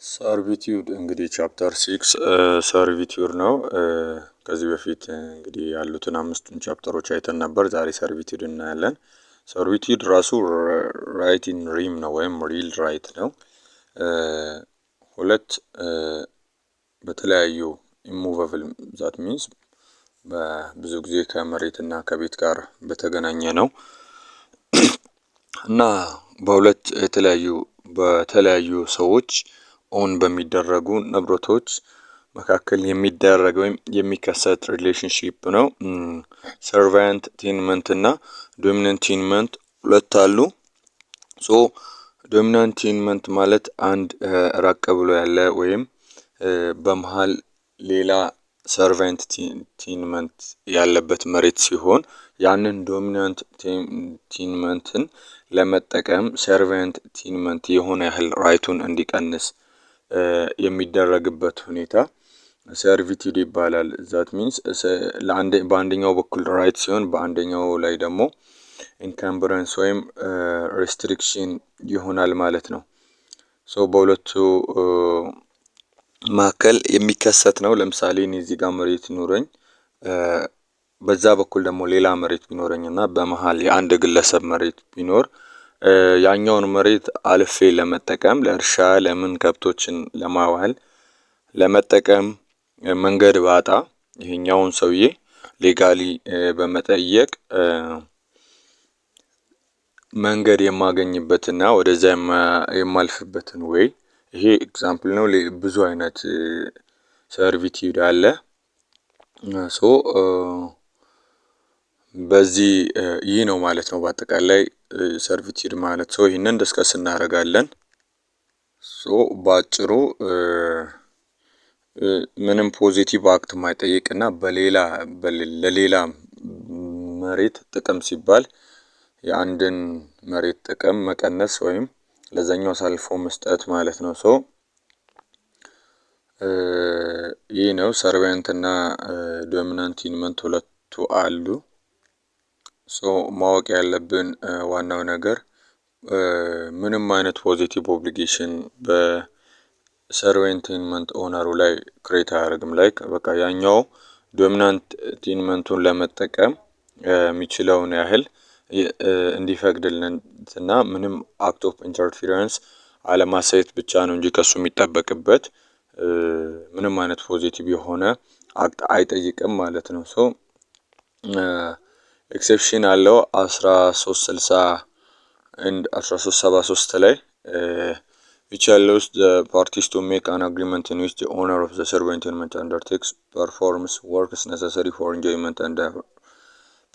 ሰርቪቲዩድ እንግዲህ ቻፕተር 6 ሰርቪቲዩድ ነው። ከዚህ በፊት እንግዲህ ያሉትን አምስቱን ቻፕተሮች አይተን ነበር። ዛሬ ሰርቪቲዩድ እናያለን። ሰርቪቲዩድ ራሱ ራይት ኢን ሪም ነው ወይም ሪል ራይት ነው። ሁለት በተለያዩ ኢሙቨብል ዛት ሚንስ ብዙ ጊዜ ከመሬት እና ከቤት ጋር በተገናኘ ነው እና በተለያዩ ሰዎች ኦን በሚደረጉ ንብረቶች መካከል የሚደረግ ወይም የሚከሰት ሪሌሽንሺፕ ነው። ሰርቫንት ቲንመንት እና ዶሚናንት ቲንመንት ሁለት አሉ። ሶ ዶሚናንት ቲንመንት ማለት አንድ ራቅ ብሎ ያለ ወይም በመሃል ሌላ ሰርቫንት ቲንመንት ያለበት መሬት ሲሆን ያንን ዶሚናንት ቲንመንትን ለመጠቀም ሰርቫንት ቲንመንት የሆነ ያህል ራይቱን እንዲቀንስ የሚደረግበት ሁኔታ ሰርቪቲዩድ ይባላል። ዛት ሚንስ በአንደኛው በኩል ራይት ሲሆን በአንደኛው ላይ ደግሞ ኢንካምበረንስ ወይም ሬስትሪክሽን ይሆናል ማለት ነው። ሶ በሁለቱ መካከል የሚከሰት ነው። ለምሳሌ እኔ እዚህ ጋር መሬት ኑረኝ በዛ በኩል ደግሞ ሌላ መሬት ቢኖረኝ እና በመሃል የአንድ ግለሰብ መሬት ቢኖር ያኛውን መሬት አልፌ ለመጠቀም ለእርሻ ለምን ከብቶችን ለማዋል ለመጠቀም መንገድ ባጣ ይሄኛውን ሰውዬ ሌጋሊ በመጠየቅ መንገድ የማገኝበትና ወደዛ የማልፍበትን ወይ ይሄ ኤግዛምፕል ነው። ብዙ አይነት ሰርቪቲዩድ አለ። ሶ በዚህ ይህ ነው ማለት ነው በአጠቃላይ ሰርቪቲዩድ ማለት። ሶ ይህንን ዲስከስ እናደርጋለን። ሶ ባጭሩ ምንም ፖዚቲቭ አክት ማይጠይቅና ለሌላ መሬት ጥቅም ሲባል የአንድን መሬት ጥቅም መቀነስ ወይም ለዛኛው አሳልፎ መስጠት ማለት ነው። ሶ ይህ ነው ሰርቫንት እና ዶሚናንት ቲንመንት ሁለቱ አሉ። ሶ ማወቅ ያለብን ዋናው ነገር ምንም አይነት ፖዚቲቭ ኦብሊጌሽን በሰርቫንት ቲንመንት ኦነሩ ላይ ክሬት አያደርግም። ላይክ በቃ ያኛው ዶሚናንት ቲንመንቱን ለመጠቀም የሚችለውን ያህል እንዲፈቅድልን እና ምንም አክት ኦፍ ኢንተርፌረንስ አለማሳየት ብቻ ነው እንጂ ከሱ የሚጠበቅበት ምንም አይነት ፖዚቲቭ የሆነ አክት አይጠይቅም ማለት ነው። ሶ ኤክሴፕሽን አለው 1360 and 1373 ላይ which allows the parties to make an agreement in which the owner of the servant tenement undertakes performs works necessary for enjoyment and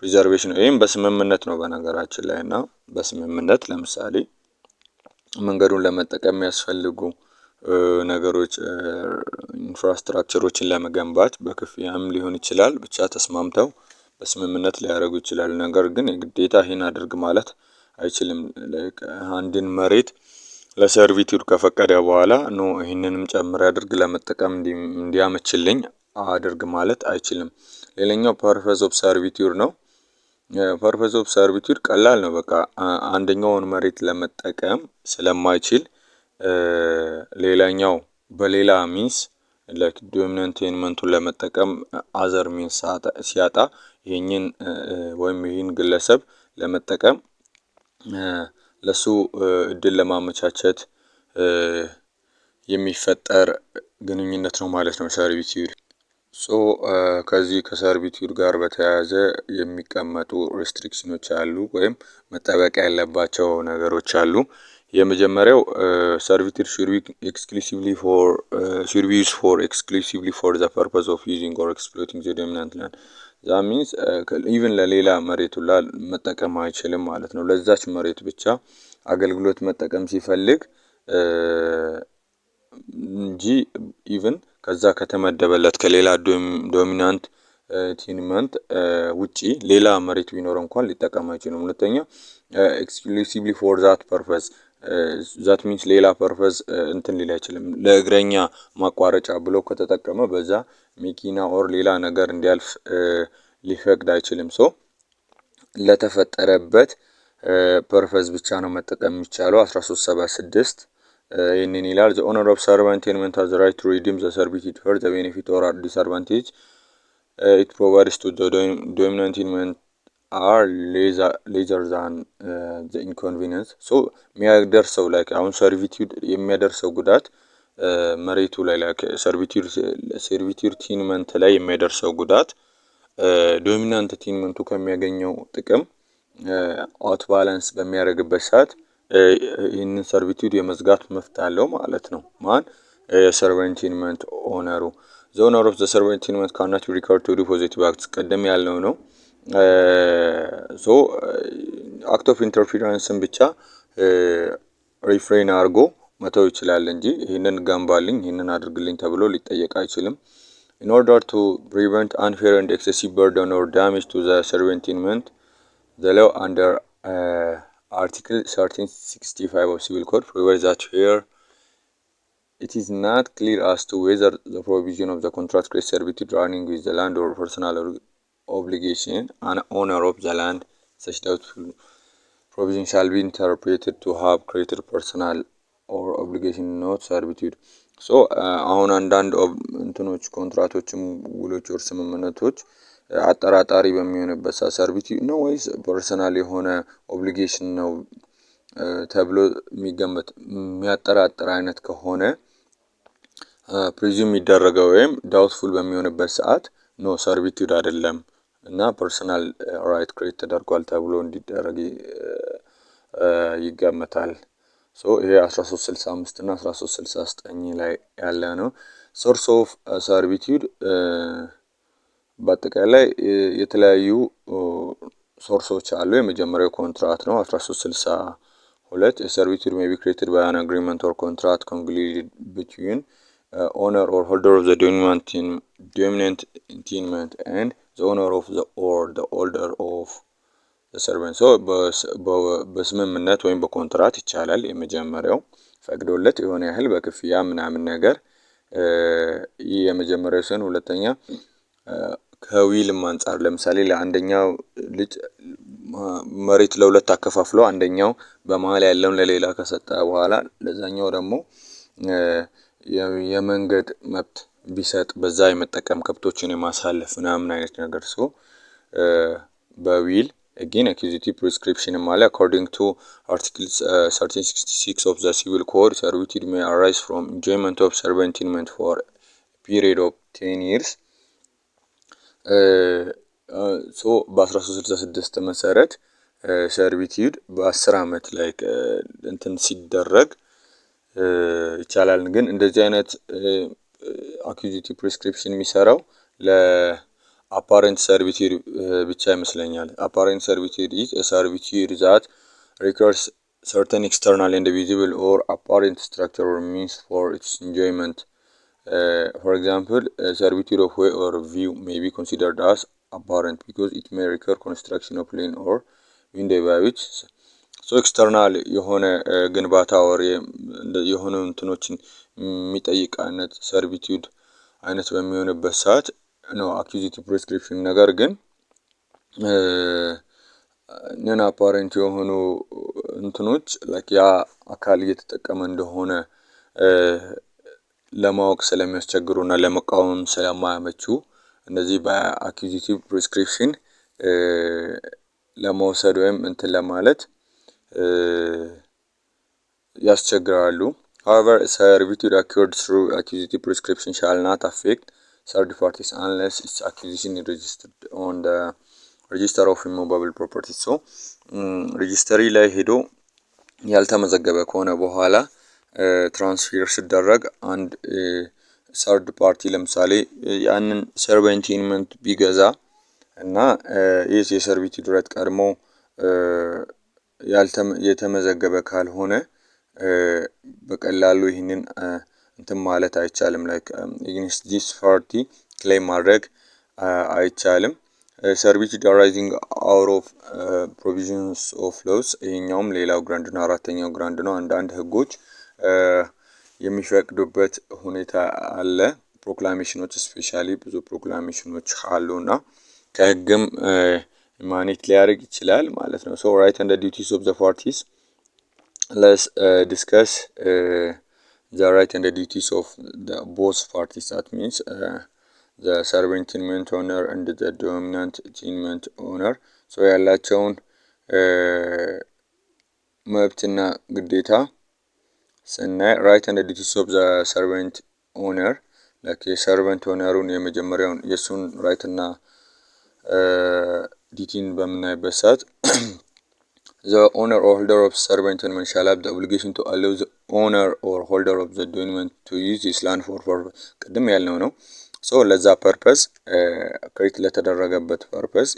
preservation ወይም በስምምነት ነው በነገራችን ላይ እና በስምምነት ለምሳሌ መንገዱን ለመጠቀም የሚያስፈልጉ ነገሮች ኢንፍራስትራክቸሮችን ለመገንባት በክፍያም ሊሆን ይችላል ብቻ ተስማምተው በስምምነት ሊያደርጉ ይችላሉ። ነገር ግን የግዴታ ይሄን አድርግ ማለት አይችልም። አንድን መሬት ለሰርቪቲዩድ ከፈቀደ በኋላ ኖ ይሄንንም ጨምር አድርግ ለመጠቀም እንዲያመችልኝ አድርግ ማለት አይችልም። ሌላኛው ፐርፐዝ ኦፍ ሰርቪቲዩድ ነው። ፐርፐዝ ኦፍ ሰርቪቲዩድ ቀላል ነው። በቃ አንደኛውን መሬት ለመጠቀም ስለማይችል ሌላኛው በሌላ ሚንስ ላይክ ዶሚናንት ቲንመንቱን ለመጠቀም አዘር ሚንስ ሲያጣ ይሄንን ወይም ይሄን ግለሰብ ለመጠቀም ለሱ እድል ለማመቻቸት የሚፈጠር ግንኙነት ነው ማለት ነው ሰርቪቲዩድ። ሶ ከዚህ ከሰርቪቲዩድ ጋር በተያያዘ የሚቀመጡ ሬስትሪክሽኖች አሉ ወይም መጠበቅ ያለባቸው ነገሮች አሉ። የመጀመሪያው ሰርቪቲዩድ should be exclusively for the purpose of using or exploiting the dominant land. that means even ለሌላ መሬት ሁላ መጠቀም አይችልም ማለት ነው። ለዛች መሬት ብቻ አገልግሎት መጠቀም ሲፈልግ እንጂ ኢቭን ከዛ ከተመደበለት ከሌላ ዶሚናንት ቲንመንት ውጪ ሌላ መሬት ቢኖር እንኳን ሊጠቀም አይችልም። ሁለተኛ exclusively for that purpose that means ሌላ ፐርፐዝ እንትን ሊል አይችልም። ለእግረኛ ማቋረጫ ብሎ ከተጠቀመ በዛ መኪና ኦር ሌላ ነገር እንዲያልፍ ሊፈቅድ አይችልም። ሶ ለተፈጠረበት ፐርፐዝ ብቻ ነው መጠቀም የሚቻለው። 1376 ይህንን ይላል። the owner of servant tenement has the right to redeem the servitude for the benefit or disadvantage it provides to the dominant tenement are lesser than the inconvenience so የሚያደርሰው like አሁን servitude የሚያደርሰው ጉዳት መሬቱ ላይ like servitude tenement ላይ የሚያደርሰው ጉዳት ዶሚናንት ቲንመንቱ ከሚያገኘው ጥቅም አውት ባላንስ በሚያደርግበት ሰዓት ይህንን ሰርቪቱድ የመዝጋት መፍት አለው ማለት ነው። ማን የሰርቫንት ቲንመንት ኦነሩ the owner of the servant tenement cannot be required to do positive acts ቀደም ያለው ነው። ሶ አክት ኦፍ ኢንተርፌረንስን ብቻ ሪፍሬን አድርጎ መተው ይችላል እንጂ ይህንን ገንባልኝ ይህንን አድርግልኝ ተብሎ ሊጠየቅ አይችልም። In order to prevent unfair and excessive burden or damage to the servant tenement, the law under Article 1365 of Civil Code provides that where it is not clear as to whether the provision of the contract creates servitude running with the land or personal obligation, an owner of the land, such doubtful provision shall be interpreted to have created personal or obligation, not servitude. ሶ አሁን አንዳንድ እንትኖች ኮንትራቶችም ውሎች ወር ስምምነቶች አጠራጣሪ በሚሆንበት ሰርቪቱድ ነው ወይስ ፐርሰናል የሆነ ኦብሊጌሽን ነው ተብሎ የሚያጠራጥር አይነት ከሆነ ፕሪዙም ይደረገው ወይም ዳውትፉል በሚሆንበት ሰዓት ኖ ሰርቪቱድ አይደለም እና ፐርሰናል ራይት ክሬት ተደርጓል ተብሎ እንዲደረግ ይገመታል። ሶ ይሄ 1365 እና 1369 ላይ ያለ ነው። ሶርስ ኦፍ ሰርቪቱድ በአጠቃላይ የተለያዩ ሶርሶች አሉ። የመጀመሪያው ኮንትራት ነው 1362 a servitude may be created by an agreement or contract concluded between owner or holder of the dominant tenement and the owner of the or the holder of the servant so በስምምነት ወይም በኮንትራት ይቻላል። የመጀመሪያው ፈቅዶለት የሆነ ያህል በክፍያ ምናምን ነገር ይህ የመጀመሪያው ሲሆን ሁለተኛ ከዊልም አንፃር ለምሳሌ ለአንደኛው ልጅ መሬት ለሁለት አከፋፍሎ አንደኛው በመሃል ያለውን ለሌላ ከሰጠ በኋላ ለዛኛው ደግሞ የመንገድ መብት ቢሰጥ በዛ የመጠቀም ከብቶችን የማሳለፍ ምናምን አይነት ነገር ሶ በዊል again acquisitive prescription ማለ according to article 1366 of the civil code servitude may arise from enjoyment of servant tenement for a period of 10 years so በ1366 መሰረት ሰርቪቱድ በ10 አመት ላይ እንትን ሲደረግ ይቻላል። ግን እንደዚህ አይነት acquisitive prescription የሚሰራው ለapparent servitude ብቻ ይመስለኛል። apparent servitude is a servitude that requires certain external and visible or apparent structure or means for its enjoyment. For example, a servitude of way or view may be considered as apparent because it may require construction of lane or window by which so external የሆነ ግንባታ or የሆነ እንትኖችን የሚጠይቅ አይነት servitude አይነት በሚሆንበት ሰዓት ነው acquisitive prescription። ነገር ግን ነን አፓረንት የሆኑ እንትኖች like ያ አካል እየተጠቀመ እንደሆነ ለማወቅ ስለሚያስቸግሩና ለመቃወም ስለማያመቹ እነዚህ በacquisitive prescription ለመውሰድ ወይም እንትን ለማለት ያስቸግራሉ። However, servitude acquired through acquisitive prescription shall not affect third parties unless its acquisition is registered on the register of immovable properties. So registry ላይ ሄዶ ያልተመዘገበ ከሆነ በኋላ ትራንስፈር ሲደረግ አንድ ሰርድ ፓርቲ ለምሳሌ ያንን servant tenement ቢገዛ እና ይህ የሰርቪቱድ ራይት ቀድሞ የተመዘገበ ካልሆነ በቀላሉ ይህንን እንትን ማለት አይቻልም like against this party claim ማድረግ አይቻልም። servitude arising out of provisions of laws ይሄኛውም ሌላው ግራንድ ነው። አራተኛው ግራንድ ነው። አንዳንድ ህጎች የሚፈቅዱበት ሁኔታ አለ። ፕሮክላሜሽኖች ስፔሻሊ ብዙ ፕሮክላሜሽኖች አሉና ከህግም ማኔት ሊያደርግ ይችላል ማለት ነው። so right and the duties of the parties let's discuss the right and the duties of the both parties. That means the serving tenement owner and the dominant tenement owner. so ያላቸውን መብትና ግዴታ ስናይ right and the duties of the servant owner like የሰርቨንት ኦነሩን የመጀመሪያውን የሱን ራይት እና ዲቲን በምናይበት ሰዓት the owner or holder of servant tenement shall have the obligation to allow the owner or holder of the domain to use his land for purpose ቅድም ያልነው ነው። so ለዛ ፐርፐስ ክሬት ለተደረገበት ፐርፐስ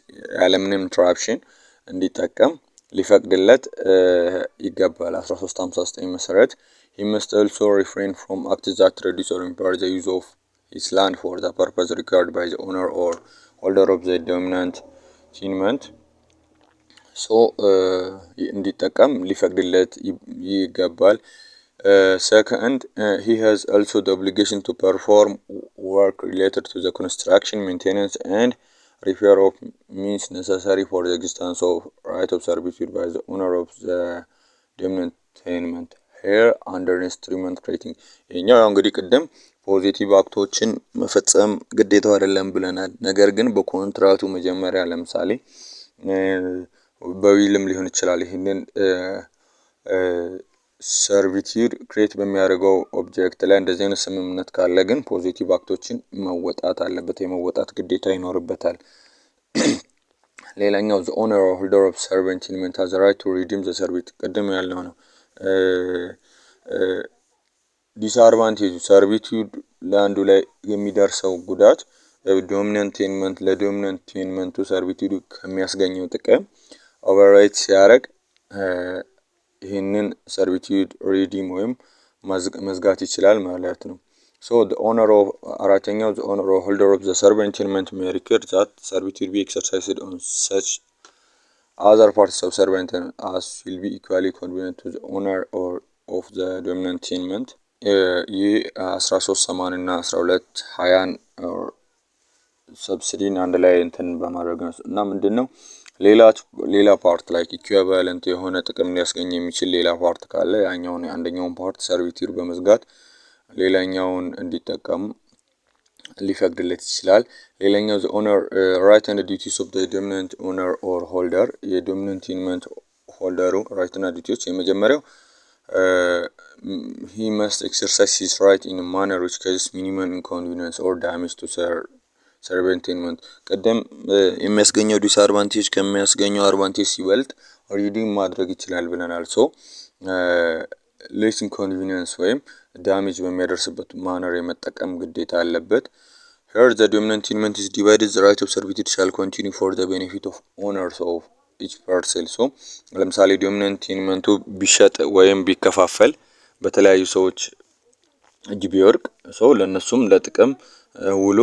ያለምንም ኢንተራፕሽን እንዲጠቀም ሊፈቅድለት ይገባል። 1359 መሰረት he must also refrain from acts that reduce or impair the use of his land for the purpose required by the owner or holder of the dominant tenement so እንዲጠቀም ሊፈቅድለት ይገባል። second he has also the obligation to perform work related to the construction, maintenance and repair of means necessary for the existence of right of servitude by the owner of the dominant tenement here under instrument creating ይሄኛው ያው እንግዲህ ቅድም ፖዚቲቭ አክቶችን መፈጸም ግዴታው አይደለም ብለናል። ነገር ግን በኮንትራቱ መጀመሪያ ለምሳሌ በዊልም ሊሆን ይችላል ይሄንን ሰርቪቲዩድ ክሬት በሚያደርገው ኦብጀክት ላይ እንደዚህ አይነት ስምምነት ካለ ግን ፖዚቲቭ አክቶችን መወጣት አለበት፣ የመወጣት ግዴታ ይኖርበታል። ሌላኛው the owner or holder of servant tenement has the right to redeem the servitude ቅድም ያልነው ነው። ዲስአድቫንቴጅ ሰርቪቱድ ለአንዱ ላይ የሚደርሰው ጉዳት ዶሚናንት ቴንመንት ለዶሚናንት ቴንመንቱ ሰርቪቱድ ከሚያስገኘው ጥቅም ኦቨርራይት ሲያደርግ ይህንን ሰርቪቱድ ሪዲም ወይም መዝጋት ይችላል ማለት ነው። so the owner of አራተኛው the owner or holder of the servant tenement may require that servitude be exercised on such other parts of servant as will be equally convenient to the owner or of the dominant tenement ይህ 1380 እና 1220 ሰብሲዲን አንድ ላይ እንትን በማድረግ ነው እና ምንድነው ሌላ ፓርት ላይ ኢኩዊቫለንት የሆነ ጥቅም ሊያስገኝ የሚችል ሌላ ፓርት ካለ ያኛውን አንደኛውን ፓርት ሰርቪቱድ በመዝጋት ሌላኛውን እንዲጠቀም ሊፈቅድለት ይችላል። ሌላኛው the owner right and duties of the dominant owner or holder የዶሚናንት ቴንመንት ሆልደሩ ራይት እና ዲዩቲዎች የመጀመሪያው he must exercise his right in a manner which causes minimum inconvenience or damage to servant tenement ቀደም የሚያስገኘው ዲስአድቫንቴጅ ከሚያስገኘው አድቫንቴጅ ሲበልጥ ሪዲም ማድረግ ይችላል ብለናል። so less inconvenience ወይም ዳሜጅ በሚያደርስበት ማነር የመጠቀም ግዴታ አለበት። here the dominant tenement is divided the right of servitude shall continue for the benefit of owners of each parcel so ለምሳሌ ዶሚናንት ቴንመንቱ ቢሸጥ ወይም ቢከፋፈል በተለያዩ ሰዎች እጅ ቢወርቅ ሰው ለነሱም ለጥቅም ውሎ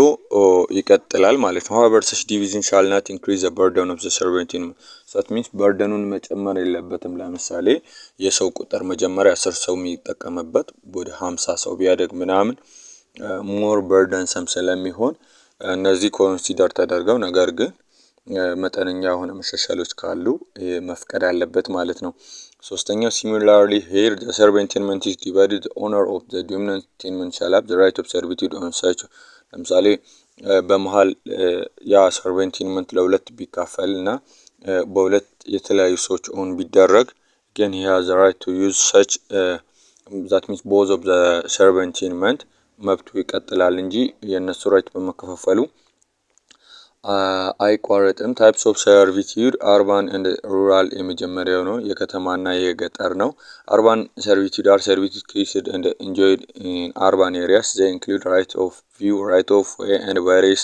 ይቀጥላል ማለት ነው። however such division shall not increase the burden of the servant tenement that means burdenውን መጨመር የለበትም። ለምሳሌ የሰው ቁጥር መጀመሪያ 10 ሰው የሚጠቀምበት ወደ 50 ሰው ቢያደግ ምናምን more burdensome ስለሚሆን እነዚህ ኮንሲደር ተደርገው ነገር ግን መጠነኛ የሆነ መሻሻሎች ካሉ መፍቀድ አለበት ማለት ነው። ሶስተኛው similarly here the servant tenement is divided the owner of the dominant tenement shall have the right of servitude on such ለምሳሌ በመሃል ያ servant tenement ለሁለት ቢካፈልና በሁለት የተለያዩ ሰዎች ኦን ቢደረግ again he has the right to use such that means both of the servant tenement መብቱ ይቀጥላል እንጂ የነሱ ራይት በመከፋፈሉ አይቋረጥም። types of servitude urban and rural የመጀመሪያው ነው የከተማና የገጠር ነው። urban servitude are servitude created and enjoyed in urban areas they include right of view, right of way and various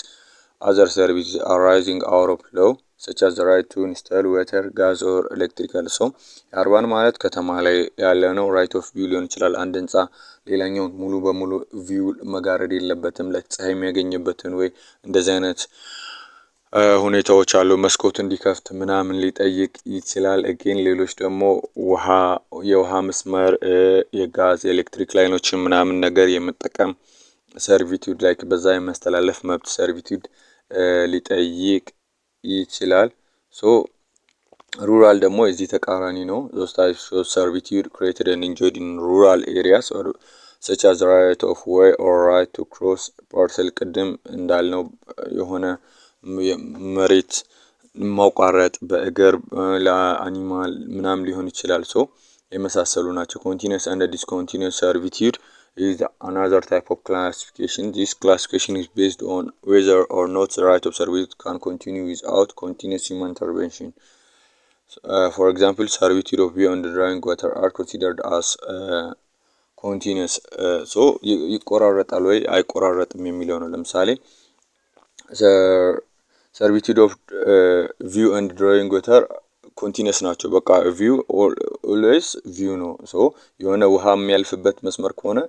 other services arising out of law such as the right to install water, gas or electrical so urban ማለት ከተማ ላይ ያለ ነው። right of view ሊሆን ይችላል አንድ ህንጻ ሌላኛው ሙሉ በሙሉ ቪው መጋረድ የለበትም ለፀሐይ የሚያገኝበትን ወይ እንደዚህ አይነት ሁኔታዎች አሉ። መስኮት እንዲከፍት ምናምን ሊጠይቅ ይችላል። again ሌሎች ደግሞ የውሃ መስመር የጋዝ ኤሌክትሪክ ላይኖችን ምናምን ነገር የመጠቀም ሰርቪቱድ ላይክ በዛ የማስተላለፍ መብት ሰርቪቱድ ሊጠይቅ ይችላል። so ሩራል ደግሞ የዚህ ተቃራኒ ነው። those types of servitude created and enjoyed in rural areas or such as the right of way or right to cross parcel ቅድም እንዳልነው የሆነ መሬት ማቋረጥ በእግር ለአኒማል ምናምን ሊሆን ይችላል የመሳሰሉ ናቸው። continuous and discontinuous servitude is another type of classification. This classification is based on whether or not the right of servitude can continue without continuous human intervention. For example, servitude of beyond drawing water are considered as continuous. ይቆራረጣል ወይ አይቆራረጥም የሚለው ነው። ለምሳሌ servitude of view and drawing water ኮንቲኒየስ ናቸው። በቃ ቪው ኦልዌይስ ቪው ነው። የሆነ ውሃ የሚያልፍበት መስመር ከሆነ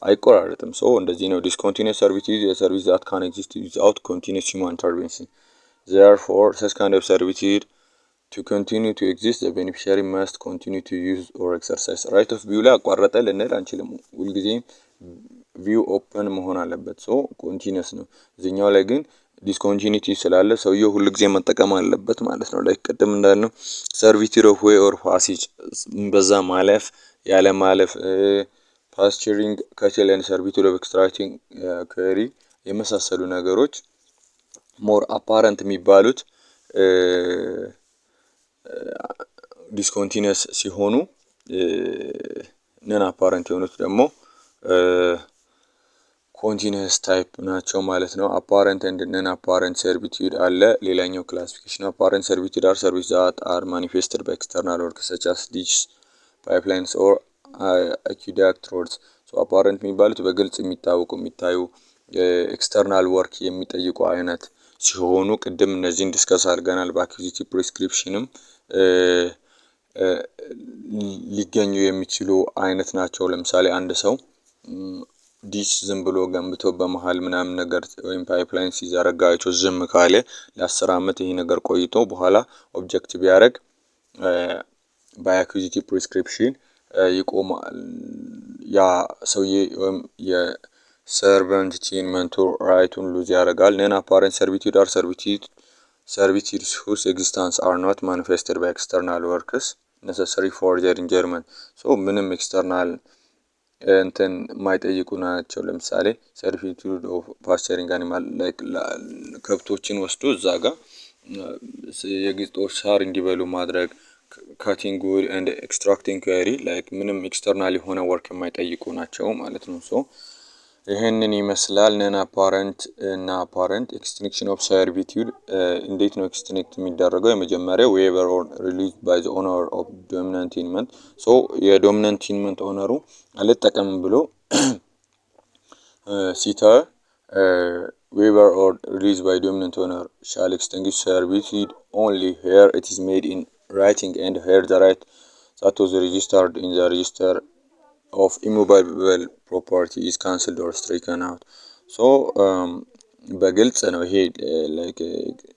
አይቆራረጥም። እንደዚህ ነው። discontinuous servitude is a service that can exist without continuous human intervention. Therefore, such kind of servitude to continue to exist, the beneficiary must continue to use or exercise right of view ላይ አቋረጠ ልንል አንችልም። ሁልጊዜም ቪው ኦፕን መሆን አለበት። ኮንቲኒየስ ነው። እዚህኛው ላይ ግን ዲስኮንቲኒቲ ስላለ ሰውየው ሁልጊዜ መጠቀም አለበት ማለት ነው። ላይ ቅድም እንዳልነው servitude of way or passage በዛ ማለፍ ያለ ማለፍ ፓስቸሪንግ cattle and servitude of extracting query የመሳሰሉ ነገሮች ሞር አፓረንት የሚባሉት ዲስኮንቲኒየስ ሲሆኑ ነን አፓረንት የሆኑት ደግሞ ኮንቲኒየስ ታይፕ ናቸው ማለት ነው። አፓረንት ኤንድ ነን አፓረንት servitude አለ። ሌላኛው ክላሲፊኬሽን አፓረንት servitude are services that are manifested by external works such as ditches, pipelines or aqueduct roads. አፓረንት የሚባሉት በግልጽ የሚታዩ ኤክስተርናል ወርክ የሚጠይቁ አይነት ሲሆኑ ቅድም እነዚህን ዲስከስ አድርገናል። በአኩዚቲቭ ፕሪስክሪፕሽንም ሊገኙ የሚችሉ አይነት ናቸው። ለምሳሌ አንድ ሰው ዲሽ ዝም ብሎ ገንብቶ በመሃል ምናምን ነገር ወይም ፓይፕላይን ሲዘረጋ አይቶ ዝም ካለ ለ10 አመት ይሄ ነገር ቆይቶ በኋላ ኦብጀክት ቢያደርግ በአኩዚቲቭ ፕሪስክሪፕሽን ይቆማል። ያ ሰውዬ ወይም የሰርቨንት ቲንመንቱ ራይቱን ሉዝ ያደርጋል። ነን አፓረንት servitude are servitudes whose existence are not manifested by external works necessary for their enjoyment. ምንም ኤክስተርናል እንትን የማይጠይቁ ናቸው። ለምሳሌ servitude of pasturing animal like ከብቶችን ወስዶ እዛ ጋር የግጦሽ ሳር እንዲበሉ ማድረግ cutting wood and extracting query like ምንም ኤክስተርናል የሆነ ወርክ የማይጠይቁ ናቸው ማለት ነው። ይሄንን ይመስላል ነን አፓረንት እና አፓረንት extinction of servitude እንዴት ነው ኤክስቲንክት የሚደረገው? የመጀመሪያው waiver or released by the owner of dominant tenement. የዶሚናንት ቲንመንት ኦነሩ አልጠቀምም ብሎ ሲተር waiver or released by dominant owner shall extinguish servitude only here it is made in writing and here the right that was registered in the register of immovable property is cancelled or stricken out. በግልጽ ነው ይሄ ላይክ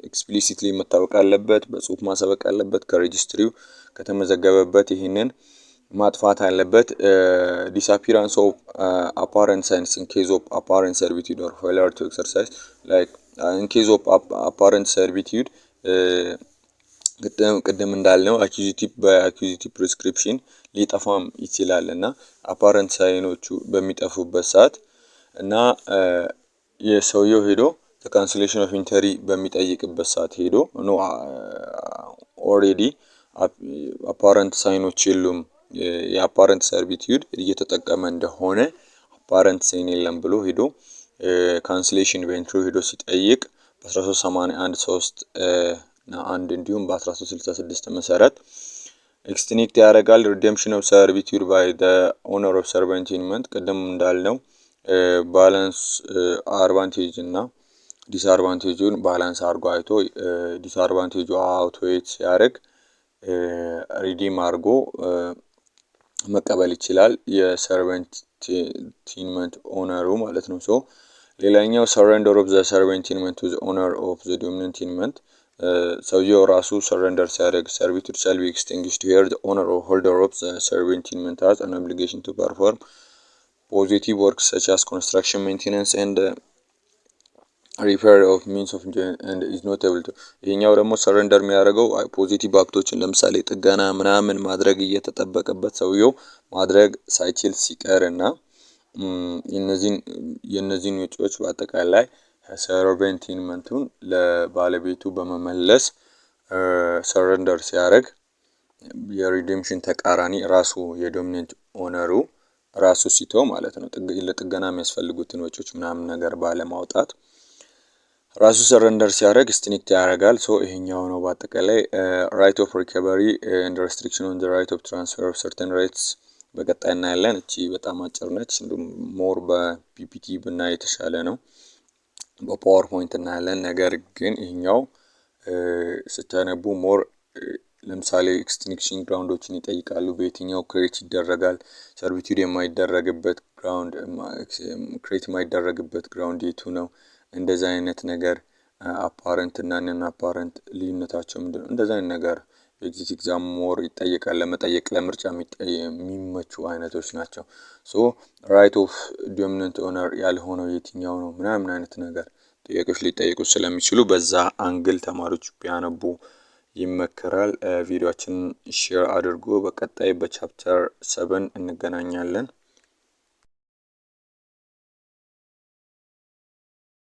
ኤክስፕሊሲትሊ መታወቅ አለበት፣ በጽሁፍ ማሰበቅ አለበት፣ ከሬጂስትሪው ከተመዘገበበት ይሄንን ማጥፋት አለበት። disappearance of apparent signs in case of apparent servitude or failure to exercise like in case of apparent servitude ቅድም እንዳልነው በአኩዚቲቭ ፕሪስክሪፕሽን ሊጠፋም ይችላል እና አፓረንት ሳይኖቹ በሚጠፉበት ሰዓት እና የሰውየው ሄዶ ካንስሌሽን ኦፍ ኢንተሪ በሚጠይቅበት ሰዓት ሄዶ ኦሬዲ አፓረንት ሳይኖች የሉም የአፓረንት servitude እየተጠቀመ እንደሆነ አፓረንት ሳይን የለም ብሎ ሄዶ ካንስሌሽን ኢንቨንቶሪ ሄዶ ሲጠይቅ በ1381 እና አንድ እንዲሁም በ1366 መሰረት ኤክስቲንክት ያደርጋል። redemption of servitude by the owner of servant tenement ቅድም እንዳልነው ባላንስ አድቫንቴጅ እና ዲስአድቫንቴጁን ባላንስ አድርጎ አይቶ ዲስአድቫንቴጁ አውትዌይት ሲያደርግ ሪዲም አድርጎ መቀበል ይችላል የሰርቨንት ቲንመንት ኦነሩ ማለት ነው። ሌላኛው surrender of the servant tenement to the owner of the dominant tenement ሰውየው ራሱ ሰረንደር ሲያደርግ servitude shall be extinguished here the owner or holder of the servant tenement has an obligation to perform positive works such as construction, maintenance and ሪፔር ኦፍ ሚንስ ኦፍ ኤንድ ኢዝ ኖት ኤብል ቱ ይሄኛው ደግሞ ሰረንደር የሚያደርገው ፖዚቲቭ አክቶችን ለምሳሌ ጥገና ምናምን ማድረግ እየተጠበቀበት ሰውየው ማድረግ ሳይችል ሲቀር እና የነዚህን ወጪዎች በአጠቃላይ ሰርቬንቲንመንቱን ለባለቤቱ በመመለስ ሰረንደር ሲያደርግ የሪዴምሽን ተቃራኒ ራሱ የዶሚነንት ኦነሩ ራሱ ሲተው ማለት ነው። ለጥገና የሚያስፈልጉትን ወጪዎች ምናምን ነገር ባለማውጣት ራሱ ሰረንደር ሲያደርግ ስቲኒክት ያደርጋል። ሶ ይሄኛው ነው በአጠቃላይ ራይት ኦፍ ሪከቨሪ ኤንድ ሬስትሪክሽን ኦን ዘ ራይት ኦፍ ትራንስፈር ኦፍ ሰርተን ራይትስ በቀጣይ እናያለን። እቺ በጣም አጭር ነች። እንዲሁም ሞር በፒፒቲ ብናይ የተሻለ ነው። በፓወርፖይንት እናያለን። ነገር ግን ይሄኛው ስታነቡ ሞር ለምሳሌ ኤክስቲንክሽን ግራውንዶችን ይጠይቃሉ። በየትኛው ክሬት ይደረጋል፣ ሰርቪቱድ የማይደረግበት ግራውንድ ክሬት የማይደረግበት ግራውንድ የቱ ነው፣ እንደዛ አይነት ነገር አፓረንት እና ነን አፓረንት ልዩነታቸው ምንድነው? እንደዛ አይነት ነገር ኤግዚት ኤግዛም ሞር ይጠይቃል። ለመጠየቅ ለምርጫ የሚመቹ አይነቶች ናቸው። ሶ ራይት ኦፍ ዶሚናንት ኦነር ያልሆነው የትኛው ነው ምናምን አይነት ነገር ጥያቄዎች ሊጠይቁ ስለሚችሉ በዛ አንግል ተማሪዎች ቢያነቡ ይመከራል። ቪዲዮአችንን ሼር አድርጎ በቀጣይ በቻፕተር 7 እንገናኛለን።